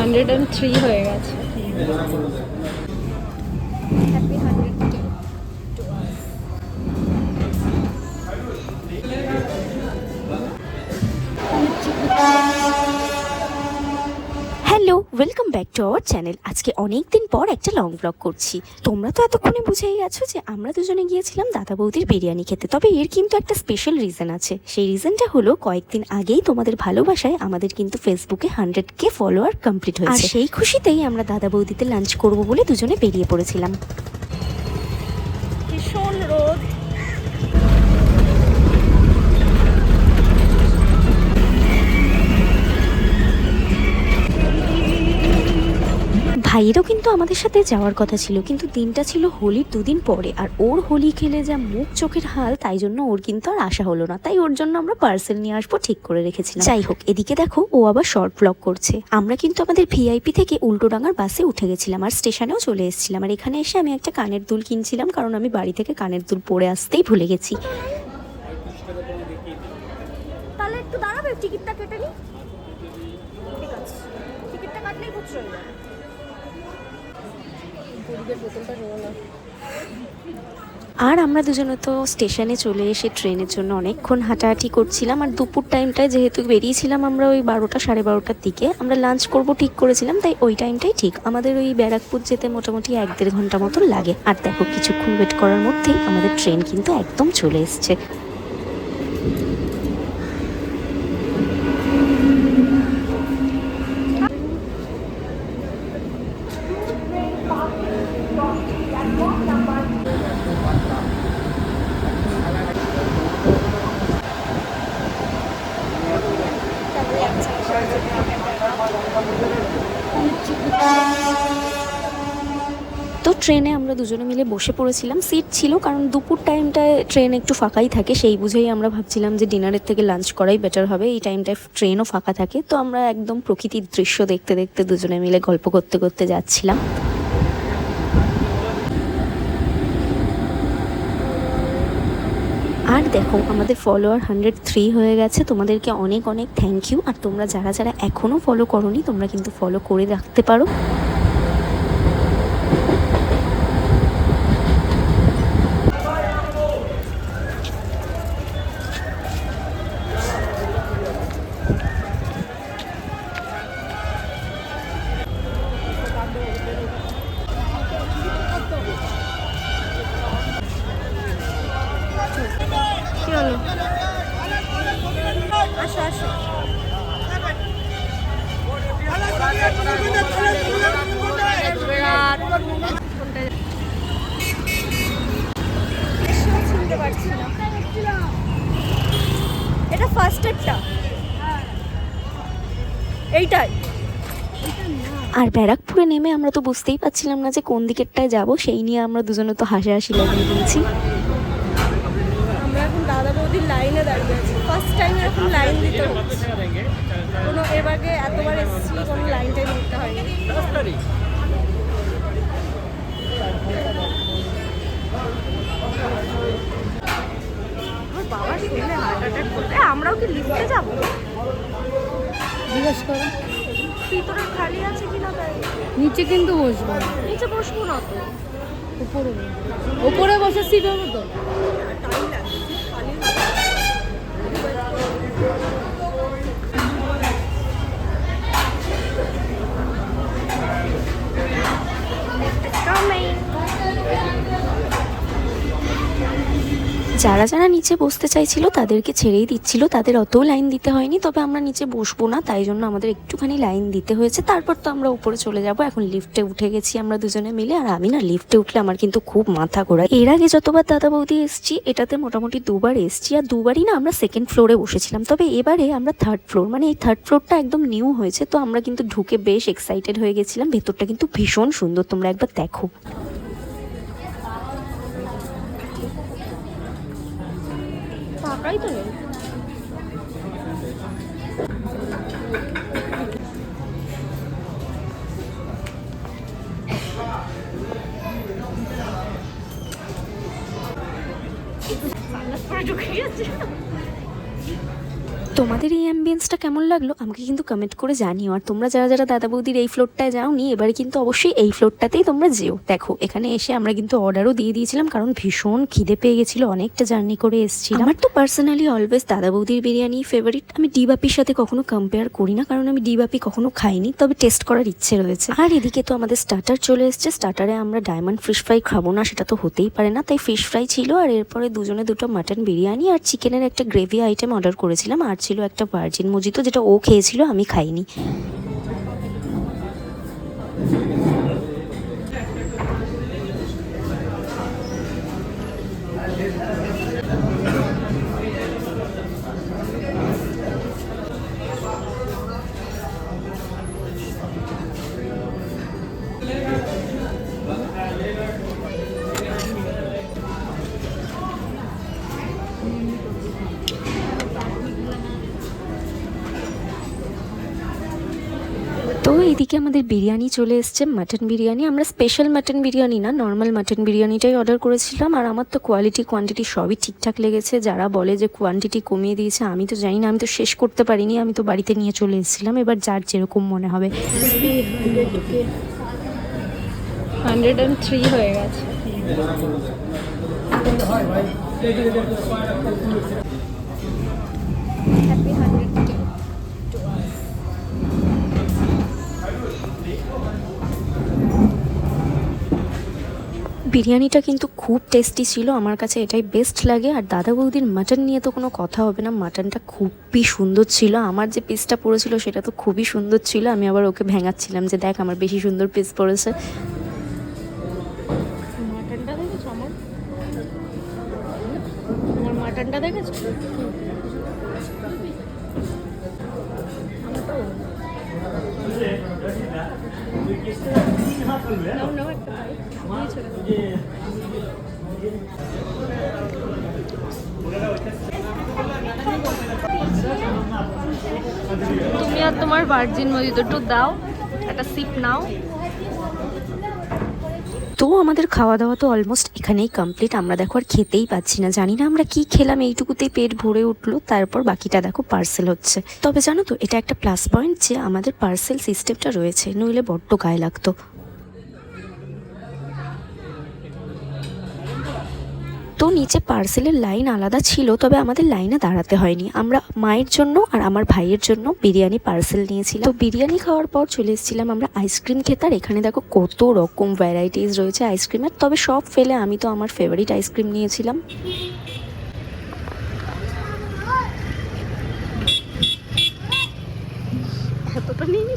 103 হয়ে গেছে। Hello, welcome back to our channel. আজকে অনেক দিন পর একটা লং ব্লগ করছি। তোমরা তো এতক্ষণে বুঝেই গেছো যে আমরা দুজনে গিয়েছিলাম দাদা বৌদির বিরিয়ানি খেতে। তবে এর কিন্তু একটা স্পেশাল রিজন আছে। সেই রিজনটা হলো কয়েকদিন আগেই তোমাদের ভালোবাসায় আমাদের কিন্তু ফেসবুকে 100K ফলোয়ার কমপ্লিট হয়েছে। আর সেই খুশিতেই আমরা দাদা বৌদিতে লাঞ্চ করব বলে দুজনে বেরিয়ে পড়েছিলাম। ভীষণ রোদ, ভাইয়েরও কিন্তু আমাদের সাথে যাওয়ার কথা ছিল, কিন্তু দিনটা ছিল হোলির 2 দিন পরে। আর ওর হোলি খেলে যা মুখ চোখের হাল, তাই জন্য ওর কিন্তু আর আশা হলো না। তাই ওর জন্য আমরা পার্সেল নিয়ে আসবো ঠিক করে রেখেছিলাম। যাই হোক, এদিকে দেখো ও আবার শর্ট ব্লগ করছে। আমরা কিন্তু আমাদের ভিআইপি থেকে উল্টোডাঙ্গার বাসে উঠে গেছিলাম আর স্টেশনেও চলে এসেছিলাম। আর এখানে এসে আমি একটা কানের দুল কিনছিলাম, কারণ আমি বাড়ি থেকে কানের দুল পরে আসতেই ভুলে গেছি। তাহলে একটু দাঁড়াবে, টিকিটটা কেটে নি। ঠিক আছে, টিকিটটা কাটলেই খুচরো হয়ে যাবে। আর আমরা দুজনে তো স্টেশনে চলে এসে ট্রেনের জন্য অনেকক্ষণ হাঁটাহাঁটি করছিলাম। আর দুপুর টাইমটায় যেহেতু বেরিয়েছিলাম আমরা ওই 12টা সাড়ে 12টার দিকে, আমরা লাঞ্চ করব ঠিক করেছিলাম, তাই ওই টাইমটাই ঠিক। আমাদের ওই ব্যারাকপুর যেতে মোটামুটি 1-1.5 ঘন্টা মতো লাগে। আর দেখো, কিছুক্ষণ ওয়েট করার মধ্যেই আমাদের ট্রেন কিন্তু একদম চলে এসছে। তো ট্রেনে আমরা দুজনে মিলে বসে পড়েছিলাম। সিট ছিল, কারণ দুপুর টাইমটায় ট্রেন একটু ফাঁকাই থাকে। সেই বুঝেই আমরা ভাবছিলাম যে ডিনারের থেকে লাঞ্চ করাই বেটার হবে। এই টাইমটায় ট্রেনও ফাঁকা থাকে। তো আমরা একদম প্রকৃতির দৃশ্য দেখতে দেখতে দুজনে মিলে গল্প করতে করতে যাচ্ছিলাম। আর দেখো, আমাদের ফলোয়ার 103 হয়ে গেছে। তোমাদেরকে অনেক অনেক থ্যাংক ইউ। আর তোমরা যারা যারা এখনও ফলো করোনি, তোমরা কিন্তু ফলো করে রাখতে পারো। কি হলো? আসো আসো। শুনতে পারছি না। এটা ফার্স্ট এডটা, এইটাই। আর ব্যারাকপুরে নেমে আমরা তো বুঝতেই পারছিলাম না যে কোন দিকেরটায় যাব। সেই নিয়ে আমরা দুজনে তো হাসাহাসি লাগিয়ে দিয়েছি। আমরা এখন দাদা বৌদির লাইনে দাঁড়িয়ে আছি। ফার্স্ট টাইম এরকম লাইন দিতে হচ্ছে। কোনো এর আগে এতবার এসেছি, কোনো লাইন টাইম দিতে হয়নি। আমার বাবা শুনলে হার্ট অ্যাটাক করবে। আমরাও কি লিফটে যাবো? জিজ্ঞেস করো ভিতরে খালি আছে কিনা তাই। নিচে কিন্তু বসবো না, নিচে বসবো না তো। উপরে উপরে বসে সিট হবে তো। টাইম লাগবে, খালি যারা যারা নিচে বসতে চাইছিল তাদেরকে ছেড়েই দিচ্ছিল, তাদের অত লাইন দিতে হয়নি। তবে আমরা নিচে বসবো না, তাই জন্য আমাদের একটুখানি লাইন দিতে হয়েছে। তারপর তো আমরা উপরে চলে যাব। এখন লিফটে উঠে গেছি আমরা দুজনে মিলে। আর আমি না লিফটে উঠলে আমার কিন্তু খুব মাথা ঘোরায়। এর আগে যতবার দাদা বৌদি এসছি, এটাতে মোটামুটি 2বার এসছি। আর 2বারই না আমরা সেকেন্ড ফ্লোরে বসেছিলাম। তবে এবারে আমরা 3rd ফ্লোর, মানে এই 3rd ফ্লোরটা একদম নিউ হয়েছে। তো আমরা কিন্তু ঢুকে বেশ এক্সাইটেড হয়ে গেছিলাম। ভেতরটা কিন্তু ভীষণ সুন্দর, তোমরা একবার দেখো। ফাঁকাই তো নেই। ঢুকে গেছে। তোমাদের এই অ্যাম্বিয়েন্সটা কেমন লাগলো আমাকে কিন্তু কমেন্ট করে জানিও। আর তোমরা যারা যারা দাদা বৌদির এই ফ্লোরটায় যাওনি এবারে কিন্তু অবশ্যই এই ফ্লোরটাতেই তোমরা যেও। দেখো এখানে এসে আমরা কিন্তু অর্ডারও দিয়ে দিয়েছিলাম, কারণ ভীষণ খিদে পেয়ে গেছিলো, অনেকটা জার্নি করে এসেছিলাম। আমার তো পার্সোনালি অলওয়েজ দাদা বৌদির বিরিয়ানি ফেভারিট। আমি ডিবাপির সাথে কখনো কম্পেয়ার করি না, কারণ আমি ডিবাপি কখনো খাইনি, তবে টেস্ট করার ইচ্ছে রয়েছে। আর এদিকে তো আমাদের স্টার্টার চলে এসছে। স্টার্টারে আমরা ডায়মন্ড ফিশ ফ্রাই খাবো না, সেটা তো হতেই পারে না, তাই ফিশ ফ্রাই ছিল। আর এরপরে দুজনে দুটো মাটন বিরিয়ানি আর চিকেনের একটা গ্রেভি আইটেম অর্ডার করেছিলাম। আর ছিল একটা ভার্জিন মজিতো, যেটা ও খেয়েছিল, আমি খাইনি। তো এইদিকে আমাদের বিরিয়ানি চলে এসছে, মাটন বিরিয়ানি। আমরা স্পেশাল মাটন বিরিয়ানি না, নর্মাল মাটন বিরিয়ানিটাই অর্ডার করেছিলাম। আর আমার তো কোয়ালিটি কোয়ান্টিটি সবই ঠিকঠাক লেগেছে। যারা বলে যে কোয়ান্টিটি কমিয়ে দিয়েছে, আমি তো জানি না, আমি তো শেষ করতে পারিনি, আমি তো বাড়িতে নিয়ে চলে এসেছিলাম। এবার যার যেরকম মনে হবে। 103 হয়ে গেছে। Happy 100 day. বিরিয়ানিটা কিন্তু খুব টেস্টি ছিল, আমার কাছে এটাই বেস্ট লাগে। আর দাদা বৌদির মাটন নিয়ে তো কোনো কথা হবে না, মাটনটা খুবই সুন্দর ছিল। আমার যে পিসটা পড়েছিল সেটা তো খুবই সুন্দর ছিল। আমি আবার ওকে ভেঙাচ্ছিলাম যে দেখ আমার বেশি সুন্দর পিস পড়েছে। মাটনটা দেখেছো আমার মাটনটা দেখেছো? তুমি আর তোমার ভার্জিন মজিতো একটু দাও, একটা সিপ নাও। তো আমাদের খাওয়া দাওয়া তো অলমোস্ট এখানেই কমপ্লিট। আমরা দেখো আর খেতেই পাচ্ছি না, জানি না আমরা কি খেলাম, এইটুকুতেই পেট ভরে উঠলো। তারপর বাকিটা দেখো পার্সেল হচ্ছে। তবে জানো তো এটা একটা প্লাস পয়েন্ট যে আমাদের পার্সেল সিস্টেমটা রয়েছে, নইলে বড্ড গায়ে লাগতো। তো নিচে পার্সেলের লাইন আলাদা ছিল, তবে আমাদের লাইনে দাঁড়াতে হয়নি। আমরা মায়ের জন্য আর আমার ভাইয়ের জন্য বিরিয়ানি পার্সেল নিয়েছিলাম। তো বিরিয়ানি খাওয়ার পর চলে এসেছিলাম আমরা আইসক্রিম খেতে। আর এখানে দেখো কত রকম ভ্যারাইটিস রয়েছে আইসক্রিমের, তবে সব ফেলে আমি তো আমার ফেভারিট আইসক্রিম নিয়েছিলাম।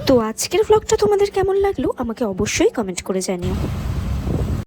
তো আজকের ভ্লগটা তোমাদের কেমন লাগলো আমাকে অবশ্যই কমেন্ট করে জানিও।